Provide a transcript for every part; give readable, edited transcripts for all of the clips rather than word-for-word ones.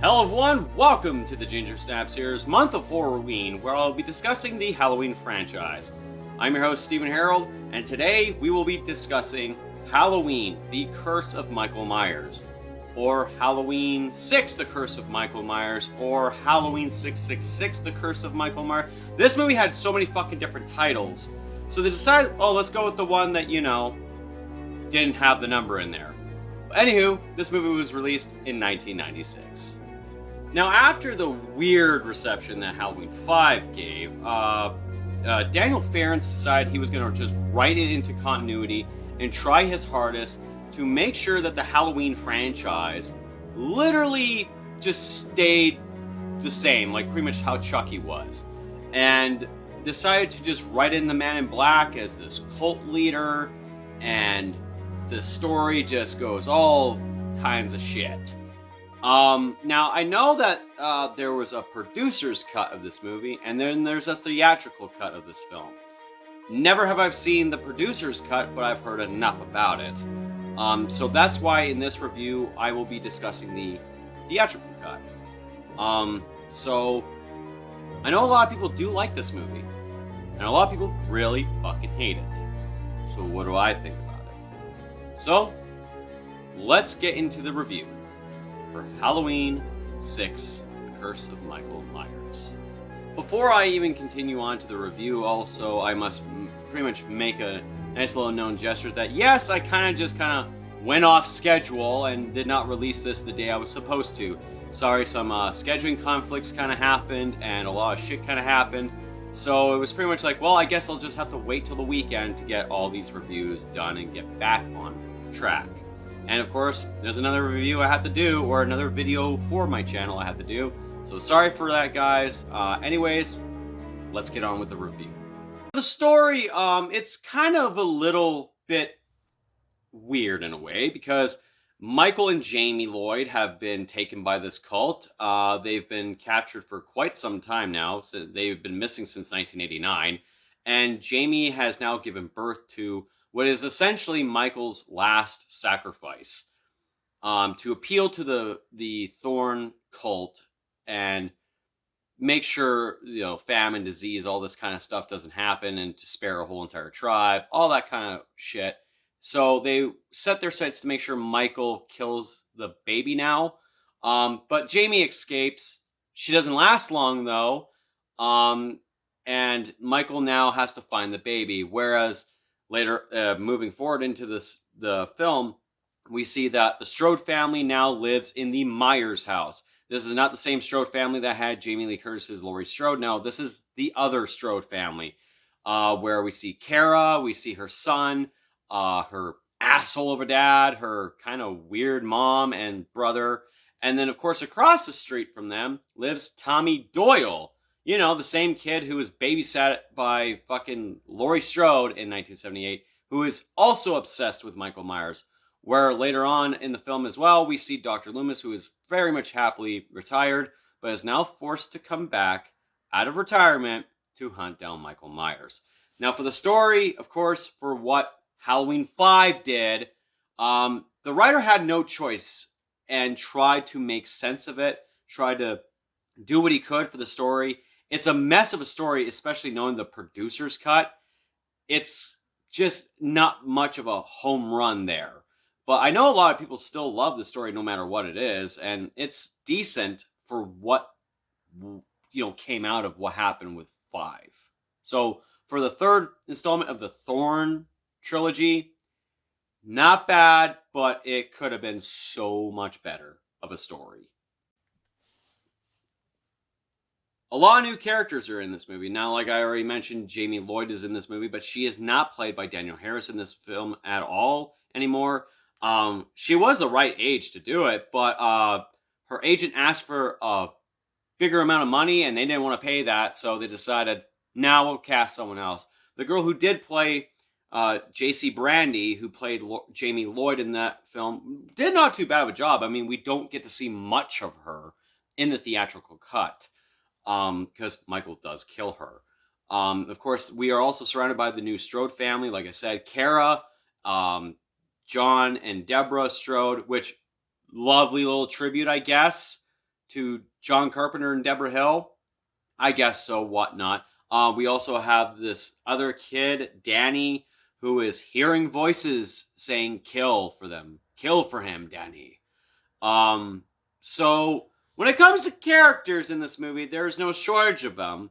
Hello everyone, welcome to the Ginger Snaps Here's month of Horror-WEEN, where I'll be discussing the Halloween franchise. I'm your host, Stephen Harold, and today we will be discussing Halloween, The Curse of Michael Myers, or Halloween 6, The Curse of Michael Myers, or Halloween 666, The Curse of Michael Myers. This movie had so many fucking different titles, so they decided, oh, let's go with the one that, didn't have the number in there. Anywho, this movie was released in 1996. Now, after the weird reception that Halloween 5 gave, Daniel Farrance decided he was going to just write it into continuity and try his hardest to make sure that the Halloween franchise literally just stayed the same, like pretty much how Chucky was. And decided to just write in the Man in Black as this cult leader, and the story just goes all kinds of shit. Now, I know that there was a producer's cut of this movie, and then there's a theatrical cut of this film. Never have I seen the producer's cut, but I've heard enough about it. So that's why in this review, I will be discussing the theatrical cut. So I know a lot of people do like this movie, and a lot of people really fucking hate it. So what do I think about it? So, let's get into the review for Halloween 6, The Curse of Michael Myers. Before I even continue on to the review, also, I must pretty much make a nice little known gesture that, yes, I kind of went off schedule and did not release this the day I was supposed to. Sorry, some scheduling conflicts kind of happened, and a lot of shit kind of happened. So it was pretty much like, well, I guess I'll just have to wait till the weekend to get all these reviews done and get back on track. And of course, there's another review I have to do, or another video for my channel I have to do. So sorry for that, guys. Anyways, let's get on with the review. The story, it's kind of a little bit weird in a way, because Michael and Jamie Lloyd have been taken by this cult. They've been captured for quite some time now. So they've been missing since 1989. And Jamie has now given birth to what is essentially Michael's last sacrifice, to appeal to the Thorn cult and make sure, famine, disease, all this kind of stuff doesn't happen, and to spare a whole entire tribe, all that kind of shit. So they set their sights to make sure Michael kills the baby now. But Jamie escapes. She doesn't last long, though. And Michael now has to find the baby, whereas later, moving forward into the film, we see that the Strode family now lives in the Myers house. This is not the same Strode family that had Jamie Lee Curtis's Laurie Strode. No, this is the other Strode family, where we see Kara, we see her son, her asshole of a dad, her kind of weird mom and brother, and then, of course, across the street from them lives Tommy Doyle. The same kid who was babysat by fucking Laurie Strode in 1978, who is also obsessed with Michael Myers. Where later on in the film as well, we see Dr. Loomis, who is very much happily retired, but is now forced to come back out of retirement to hunt down Michael Myers. Now, for the story, of course, for what Halloween 5 did, the writer had no choice and tried to make sense of it, tried to do what he could for the story. It's a mess of a story, especially knowing the producer's cut. It's just not much of a home run there. But I know a lot of people still love the story no matter what it is, and it's decent for what, came out of what happened with 5. So for the third installment of the Thorn trilogy, not bad, but it could have been so much better of a story. A lot of new characters are in this movie. Now, like I already mentioned, Jamie Lloyd is in this movie, but she is not played by Daniel Harris in this film at all anymore. She was the right age to do it, but her agent asked for a bigger amount of money, and they didn't want to pay that, so they decided, now we'll cast someone else. The girl who did play J.C. Brandy, who played Jamie Lloyd in that film, did not too bad of a job. I mean, we don't get to see much of her in the theatrical cut because Michael does kill her. Of course, we are also surrounded by the new Strode family. Like I said, Kara, John, and Deborah Strode, which lovely little tribute, I guess, to John Carpenter and Deborah Hill. I guess so, whatnot. We also have this other kid, Danny, who is hearing voices saying kill for them. Kill for him, Danny. So when it comes to characters in this movie, there's no shortage of them.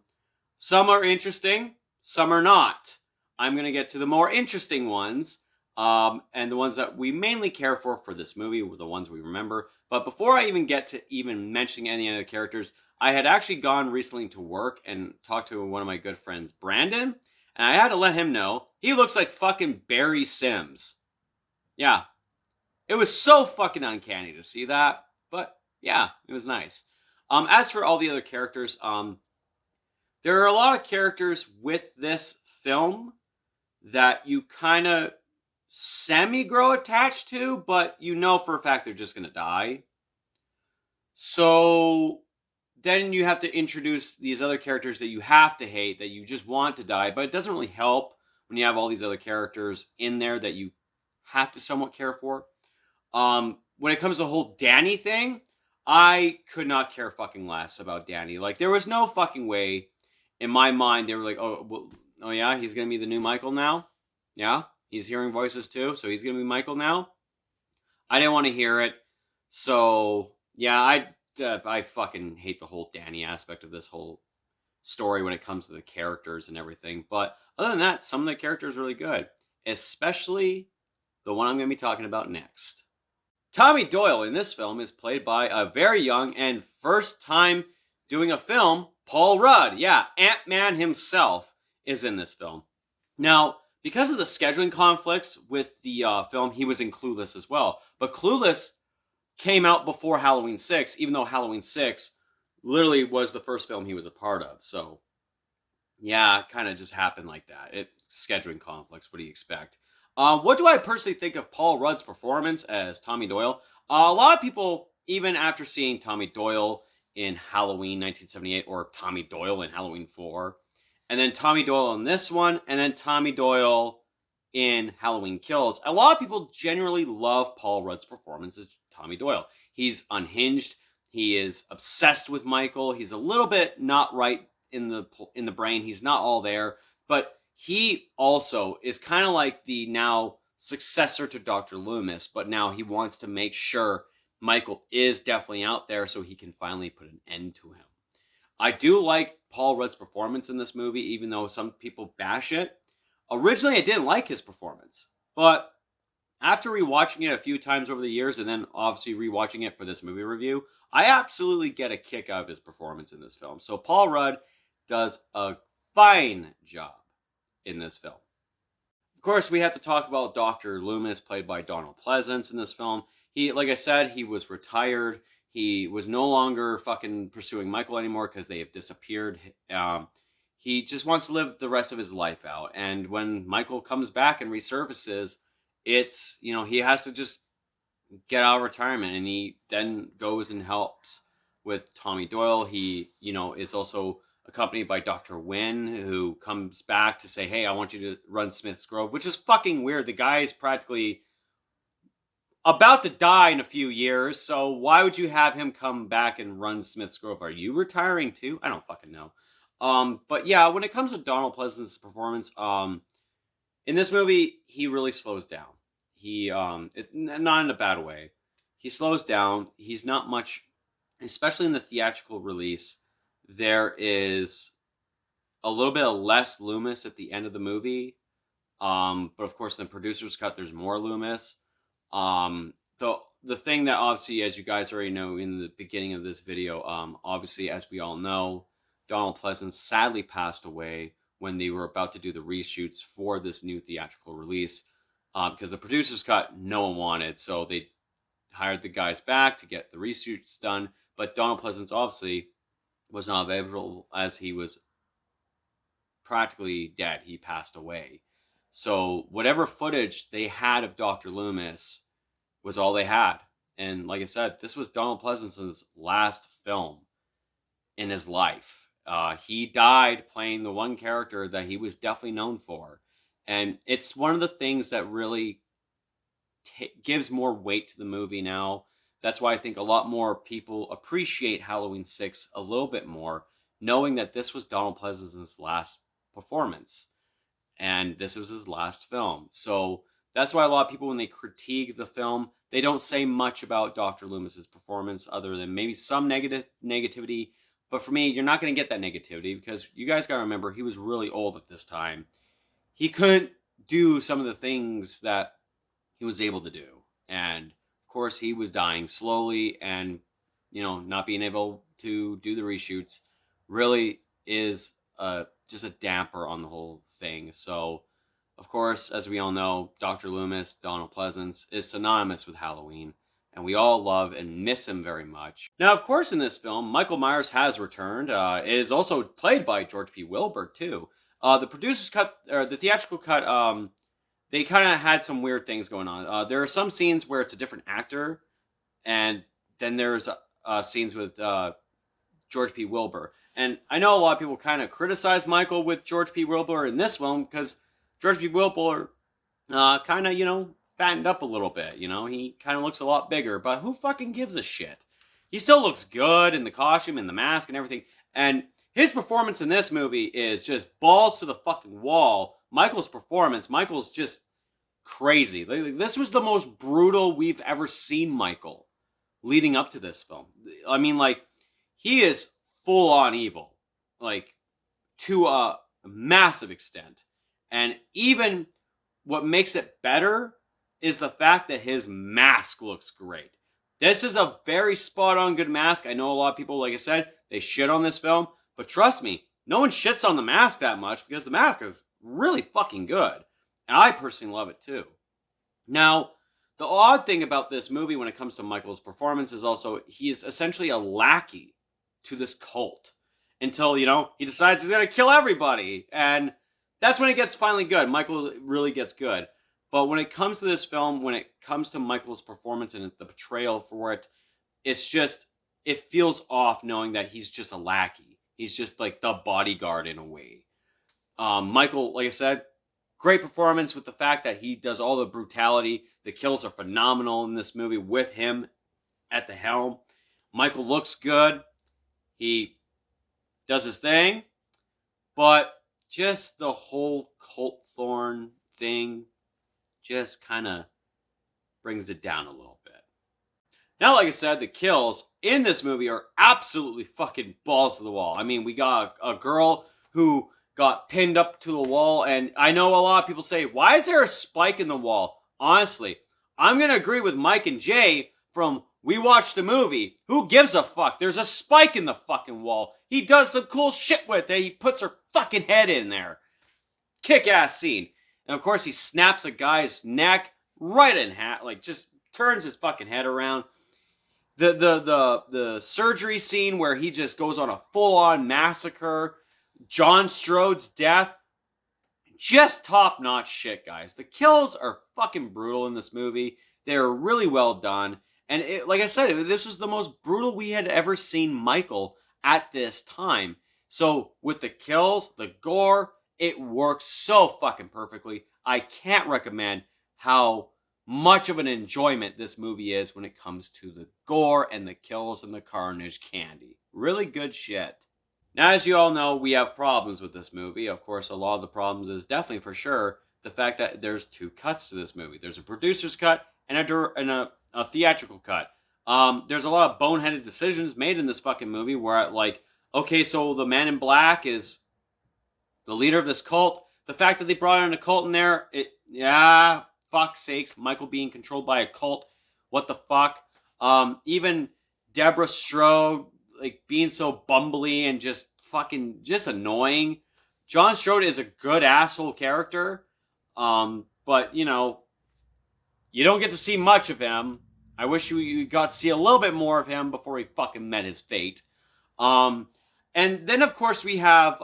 Some are interesting, some are not. I'm going to get to the more interesting ones, and the ones that we mainly care for this movie were the ones we remember. But before I even get to even mentioning any other characters, I had actually gone recently to work and talked to one of my good friends, Brandon, and I had to let him know he looks like fucking Barry Sims. Yeah. It was so fucking uncanny to see that, but yeah, it was nice. As for all the other characters, there are a lot of characters with this film that you kind of semi-grow attached to, but you know for a fact they're just going to die. So then you have to introduce these other characters that you have to hate, that you just want to die, but it doesn't really help when you have all these other characters in there that you have to somewhat care for. When it comes to the whole Danny thing, I could not care fucking less about Danny. Like, there was no fucking way in my mind they were like, oh yeah, he's gonna be the new Michael now? Yeah? He's hearing voices too, so he's gonna be Michael now? I didn't want to hear it. So, yeah, I fucking hate the whole Danny aspect of this whole story when it comes to the characters and everything. But other than that, some of the characters are really good. Especially the one I'm going to be talking about next. Tommy Doyle in this film is played by a very young and first time doing a film, Paul Rudd. Yeah, Ant-Man himself is in this film. Now, because of the scheduling conflicts with the film, he was in Clueless as well. But Clueless came out before Halloween 6, even though Halloween 6 literally was the first film he was a part of. So, yeah, it kind of just happened like that. Scheduling conflicts, what do you expect? What do I personally think of Paul Rudd's performance as Tommy Doyle? A lot of people, even after seeing Tommy Doyle in Halloween 1978, or Tommy Doyle in Halloween 4, and then Tommy Doyle in this one, and then Tommy Doyle in Halloween Kills, a lot of people generally love Paul Rudd's performance as Tommy Doyle. He's unhinged. He is obsessed with Michael. He's a little bit not right in the brain. He's not all there, but he also is kind of like the now successor to Dr. Loomis, but now he wants to make sure Michael is definitely out there so he can finally put an end to him. I do like Paul Rudd's performance in this movie, even though some people bash it. Originally, I didn't like his performance, but after rewatching it a few times over the years, and then obviously rewatching it for this movie review, I absolutely get a kick out of his performance in this film. So Paul Rudd does a fine job in this film. Of course, we have to talk about Dr. Loomis, played by Donald Pleasance in this film. He, like I said, he was retired. He was no longer fucking pursuing Michael anymore because they have disappeared. He just wants to live the rest of his life out. And when Michael comes back and resurfaces, it's, he has to just get out of retirement, and he then goes and helps with Tommy Doyle. He, is also accompanied by Dr. Wynn, who comes back to say, hey, I want you to run Smith's Grove, which is fucking weird. The guy is practically about to die in a few years, so why would you have him come back and run Smith's Grove? Are you retiring too? I don't fucking know. But yeah, when it comes to Donald Pleasance's performance, in this movie, he really slows down. He, not in a bad way. He slows down. He's not much, especially in the theatrical release. There is a little bit of less Loomis at the end of the movie. But of course, in the producer's cut, there's more Loomis. The thing that obviously, as you guys already know in the beginning of this video, obviously, as we all know, Donald Pleasance sadly passed away when they were about to do the reshoots for this new theatrical release, because the producer's cut no one wanted, so they hired the guys back to get the reshoots done. But Donald Pleasance obviously was not available, as he was practically dead. He passed away. So whatever footage they had of Dr. Loomis was all they had. And like I said, this was Donald Pleasence's last film in his life. He died playing the one character that he was definitely known for. And it's one of the things that really gives more weight to the movie now. That's why I think a lot more people appreciate Halloween 6 a little bit more, knowing that this was Donald Pleasence's last performance. And this was his last film. So that's why a lot of people, when they critique the film, they don't say much about Dr. Loomis's performance other than maybe some negativity. But for me, you're not going to get that negativity because you guys got to remember he was really old at this time. He couldn't do some of the things that he was able to do. And of course, he was dying slowly, and not being able to do the reshoots really is just a damper on the whole thing. So, of course, as we all know, Dr. Loomis, Donald Pleasence, is synonymous with Halloween, and we all love and miss him very much. Now, of course, in this film, Michael Myers has returned. It is also played by George P. Wilbur, too. The producer's cut, or the theatrical cut, they kind of had some weird things going on. There are some scenes where it's a different actor, and then there's scenes with George P. Wilbur. And I know a lot of people kind of criticize Michael with George P. Wilbur in this film because George P. Wilbur kind of, fattened up a little bit. He kind of looks a lot bigger, but who fucking gives a shit? He still looks good in the costume and the mask and everything. And his performance in this movie is just balls to the fucking wall. Michael's performance, Michael's just crazy. This was the most brutal we've ever seen Michael leading up to this film. I mean, he is full on evil, to a massive extent. And even what makes it better is the fact that his mask looks great. This is a very spot on good mask. I know a lot of people, like I said, they shit on this film, but trust me, no one shits on the mask that much because the mask is really fucking good. And I personally love it too. Now, the odd thing about this movie when it comes to Michael's performance is also he is essentially a lackey to this cult until, he decides he's going to kill everybody. And that's when it gets finally good. Michael really gets good. But when it comes to this film, when it comes to Michael's performance and the portrayal for it, it feels off knowing that he's just a lackey. He's just like the bodyguard in a way. Michael, like I said, great performance with the fact that he does all the brutality. The kills are phenomenal in this movie with him at the helm. Michael looks good. He does his thing. But just the whole cult thorn thing just kind of brings it down a little bit. Now, like I said, the kills in this movie are absolutely fucking balls to the wall. I mean, we got a girl who got pinned up to the wall, and I know a lot of people say, why is there a spike in the wall? Honestly, I'm going to agree with Mike and Jay from We Watched a Movie. Who gives a fuck? There's a spike in the fucking wall. He does some cool shit with it. He puts her fucking head in there. Kick-ass scene. And of course, he snaps a guy's neck right in half, just turns his fucking head around. The surgery scene where he just goes on a full-on massacre. John Strode's death. Just top-notch shit, guys. The kills are fucking brutal in this movie. They're really well done. And like I said, this was the most brutal we had ever seen Michael at this time. So with the kills, the gore, it works so fucking perfectly. I can't recommend how much of an enjoyment this movie is when it comes to the gore and the kills and the carnage candy. Really good shit. Now, as you all know, we have problems with this movie. Of course, a lot of the problems is definitely for sure the fact that there's two cuts to this movie. There's a producer's cut and a theatrical cut. There's a lot of boneheaded decisions made in this fucking movie where, okay, so the man in black is the leader of this cult. The fact that they brought in a cult in there, fuck's sakes, Michael being controlled by a cult. What the fuck? Even Deborah Strode, being so bumbly and just annoying. John Strode is a good asshole character. But, you don't get to see much of him. I wish you got to see a little bit more of him before he fucking met his fate. And then, of course, we have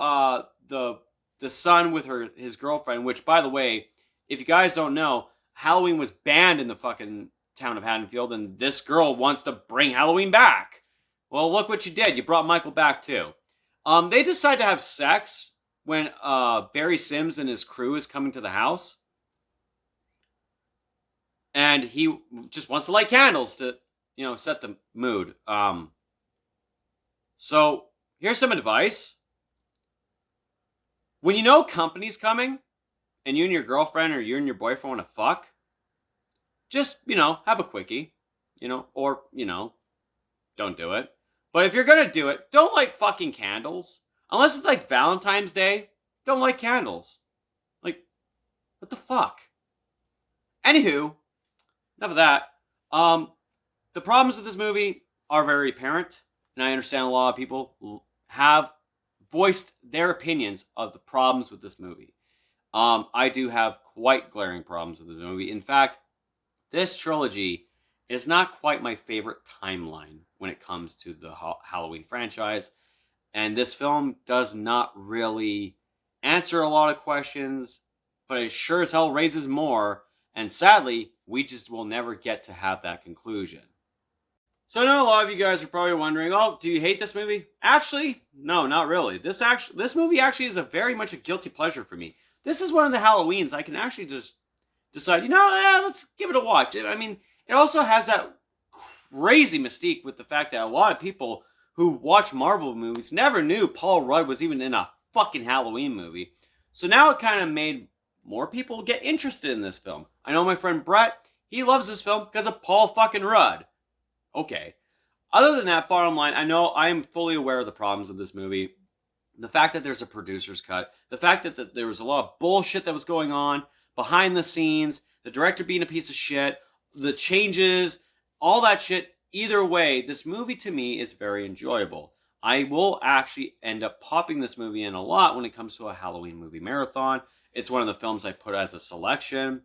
the the son with his girlfriend, which, by the way, if you guys don't know, Halloween was banned in the fucking town of Haddonfield, and this girl wants to bring Halloween back. Well, look what you did. You brought Michael back, too. They decide to have sex when Barry Sims and his crew is coming to the house. And he just wants to light candles to, set the mood. So, here's some advice. When you know company's coming, and you and your girlfriend or you and your boyfriend want to fuck, just, have a quickie, or, don't do it. But if you're going to do it, don't light fucking candles. Unless it's like Valentine's Day, don't light candles. Like, what the fuck? Anywho, enough of that. The problems with this movie are very apparent, and I understand a lot of people have voiced their opinions of the problems with this movie. I do have quite glaring problems with the movie. In fact, this trilogy is not quite my favorite timeline when it comes to the Halloween franchise. And this film does not really answer a lot of questions, but it sure as hell raises more. And sadly, we just will never get to have that conclusion. So I know a lot of you guys are probably wondering, oh, do you hate this movie? Actually, no, not really. This movie actually is very much a guilty pleasure for me. This is one of the Halloweens I can actually just decide, let's give it a watch. I mean, it also has that crazy mystique with the fact that a lot of people who watch Marvel movies never knew Paul Rudd was even in a fucking Halloween movie. So now it kind of made more people get interested in this film. I know my friend Brett, he loves this film because of Paul fucking Rudd. Okay. Other than that, bottom line, I know I am fully aware of the problems of this movie. The fact that there's a producer's cut, the fact that there was a lot of bullshit that was going on behind the scenes, the director being a piece of shit, the changes, all that shit. Either way, this movie to me is very enjoyable. I will actually end up popping this movie in a lot when it comes to a Halloween movie marathon. It's one of the films I put as a selection.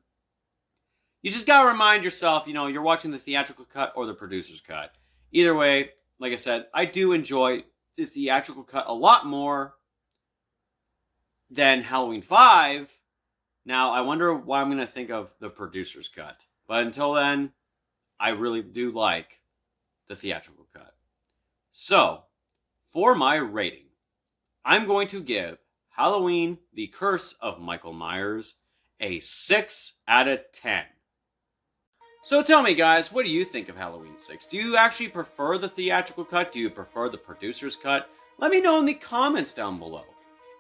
You just gotta remind yourself, you're watching the theatrical cut or the producer's cut. Either way, like I said, I do enjoy the theatrical cut a lot more than Halloween 5. Now, I wonder what I'm going to think of the producer's cut. But until then, I really do like the theatrical cut. So, for my rating, I'm going to give Halloween, The Curse of Michael Myers a 6 out of 10. So tell me, guys, what do you think of Halloween 6? Do you actually prefer the theatrical cut? Do you prefer the producer's cut? Let me know in the comments down below.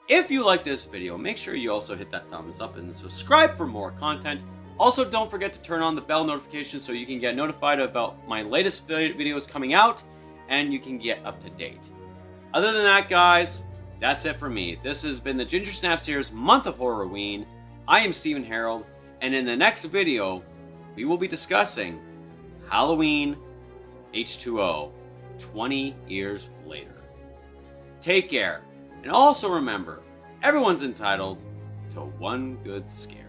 If you like this video, make sure you also hit that thumbs up and subscribe for more content. Also, don't forget to turn on the bell notification so you can get notified about my latest videos coming out and you can get up to date. Other than that, guys, that's it for me. This has been the Ginger Snaps Here's Month of Horror-WEEN. I am Stephen Harold, and in the next video, we will be discussing Halloween H2O 20 years later. Take care, and also remember, everyone's entitled to one good scare.